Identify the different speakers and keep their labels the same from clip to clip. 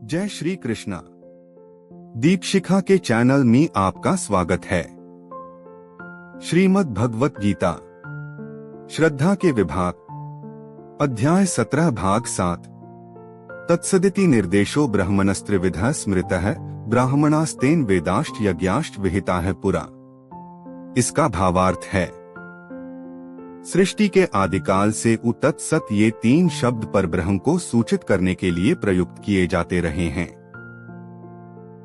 Speaker 1: जय श्री कृष्णा। दीपशिखा के चैनल में आपका स्वागत है। श्रीमद् भगवत गीता श्रद्धा के विभाग अध्याय 17 भाग 7 तत्सदिति निर्देशो ब्रह्मणस्त्रिविधः स्मृतः ब्राह्मणास्तेन वेदाश्च यज्ञाश्च विहिताः पुरा। इसका भावार्थ है, सृष्टि के आदिकाल से तत्सत ये तीन शब्द परब्रह्म को सूचित करने के लिए प्रयुक्त किए जाते रहे हैं।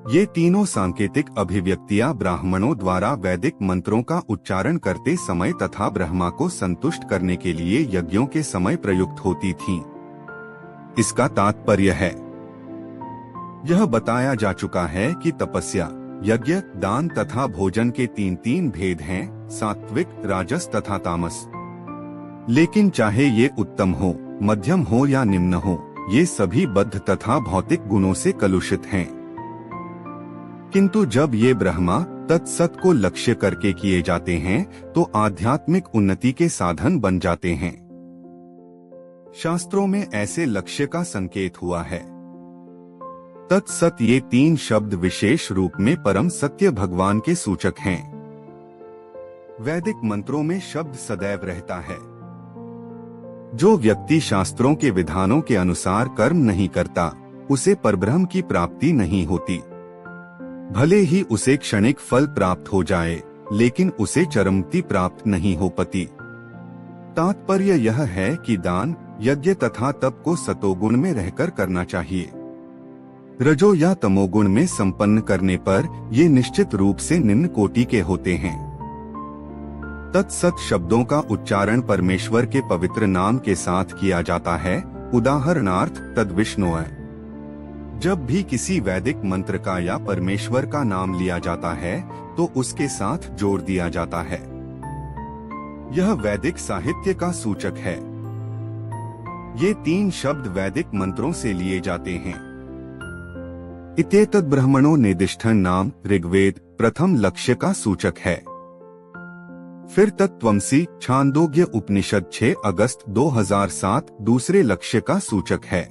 Speaker 1: ये तीनों सांकेतिक अभिव्यक्तियां ब्राह्मणों द्वारा वैदिक मंत्रों का उच्चारण करते समय तथा ब्रह्मा को संतुष्ट करने के लिए यज्ञों के समय प्रयुक्त होती थीं। इसका तात्पर्य है, यह बताया जा चुका है कि तपस्या, यज्ञ, दान तथा भोजन के तीन भेद हैं, सात्विक, राजस तथा तामस। लेकिन चाहे ये उत्तम हो, मध्यम हो या निम्न हो, ये सभी बद्ध तथा भौतिक गुणों से कलुषित हैं। किंतु जब ये ब्रह्मा तत्सत को लक्ष्य करके किए जाते हैं तो आध्यात्मिक उन्नति के साधन बन जाते हैं। शास्त्रों में ऐसे लक्ष्य का संकेत हुआ है। तत्सत ये तीन शब्द विशेष रूप में परम सत्य भगवान के सूचक हैं। वैदिक मंत्रों में शब्द सदैव रहता है। जो व्यक्ति शास्त्रों के विधानों के अनुसार कर्म नहीं करता, उसे परब्रह्म की प्राप्ति नहीं होती। भले ही उसे क्षणिक फल प्राप्त हो जाए, लेकिन उसे चरमति प्राप्त नहीं हो पाती। तात्पर्य यह है कि दान, यज्ञ तथा तप को सतोगुण में रहकर करना चाहिए। रजो या तमोगुण में संपन्न करने पर ये निश्चित रूप से निम्न कोटि के होते हैं। तत्सत शब्दों का उच्चारण परमेश्वर के पवित्र नाम के साथ किया जाता है। उदाहरणार्थ तद्विष्णोः। जब भी किसी वैदिक मंत्र का या परमेश्वर का नाम लिया जाता है तो उसके साथ जोड़ दिया जाता है। यह वैदिक साहित्य का सूचक है। ये तीन शब्द वैदिक मंत्रों से लिए जाते हैं। इत्येतद् ब्रह्मणो निर्दिष्टं नाम ऋग्वेद प्रथम लक्ष्य का सूचक है। फिर तत्त्वमसि छांदोग्य उपनिषद 6 अगस्त 2007 दूसरे लक्ष्य का सूचक है,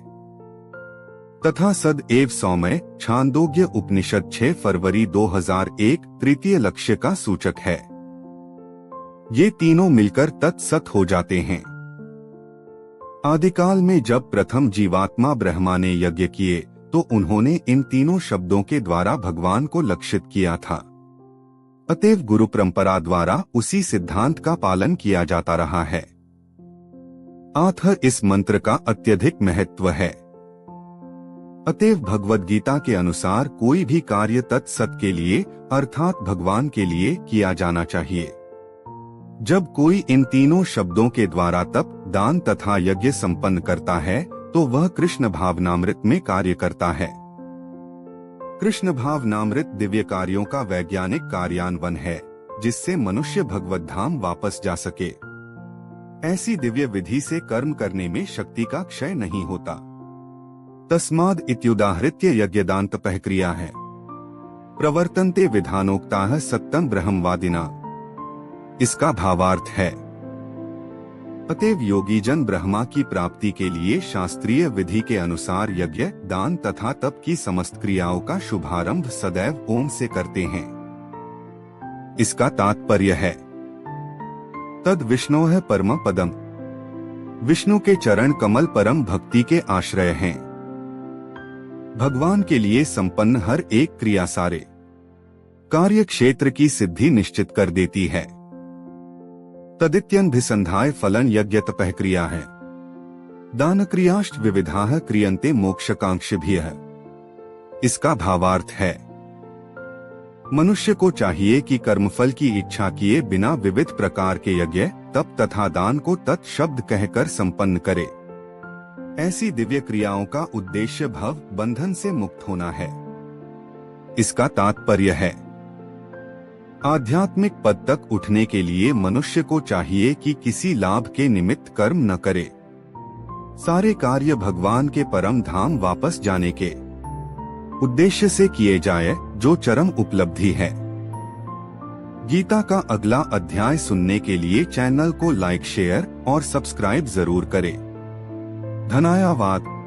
Speaker 1: तथा सद एव सौम्य छांदोग्य उपनिषद 6 फरवरी 2001 तृतीय लक्ष्य का सूचक है। ये तीनों मिलकर तत्सत हो जाते हैं। आदिकाल में जब प्रथम जीवात्मा ब्रह्मा ने यज्ञ किए तो उन्होंने इन तीनों शब्दों के द्वारा भगवान को लक्षित किया था। अतएव गुरु परंपरा द्वारा उसी सिद्धांत का पालन किया जाता रहा है। अतः इस मंत्र का अत्यधिक महत्व है। अतएव भगवद गीता के अनुसार कोई भी कार्य तत्सत के लिए अर्थात भगवान के लिए किया जाना चाहिए। जब कोई इन तीनों शब्दों के द्वारा तप, दान तथा यज्ञ संपन्न करता है तो वह कृष्ण भावनामृत में कार्य करता है। कृष्ण भावनामृत दिव्य कार्यों का वैज्ञानिक कार्यान्वयन है, जिससे मनुष्य भगवत धाम वापस जा सके। ऐसी दिव्य विधि से कर्म करने में शक्ति का क्षय नहीं होता। तस्माद् इत्युदाहृत्य यज्ञदान तपः क्रिया है प्रवर्तन्ते विधानोक्ताः सत्यं ब्रह्मवादिना। इसका भावार्थ है, अतएव योगीजन ब्रह्मा की प्राप्ति के लिए शास्त्रीय विधि के अनुसार यज्ञ, दान तथा तप की समस्त क्रियाओं का शुभारंभ सदैव ओम से करते हैं। इसका तात्पर्य है, तद विष्णोः परम पदम। विष्णु के चरण कमल परम भक्ति के आश्रय हैं। भगवान के लिए संपन्न हर एक क्रिया सारे कार्य क्षेत्र की सिद्धि निश्चित कर देती है। तदित्यनभिसंधाय फलन यज्ञ तपः क्रिया है दान क्रियाश्च विविधाः क्रियन्ते मोक्षकांक्षिभिः। इसका भावार्थ है, मनुष्य को चाहिए कि कर्मफल की इच्छा किए बिना विविध प्रकार के यज्ञ, तप तथा दान को तत्शब्द कहकर संपन्न करे। ऐसी दिव्य क्रियाओं का उद्देश्य भव बंधन से मुक्त होना है। इसका तात्पर्य है, आध्यात्मिक पद तक उठने के लिए मनुष्य को चाहिए कि किसी लाभ के निमित्त कर्म न करे। सारे कार्य भगवान के परम धाम वापस जाने के उद्देश्य से किए जाए, जो चरम उपलब्धि है। गीता का अगला अध्याय सुनने के लिए चैनल को लाइक, शेयर और सब्सक्राइब जरूर करें। धन्यवाद।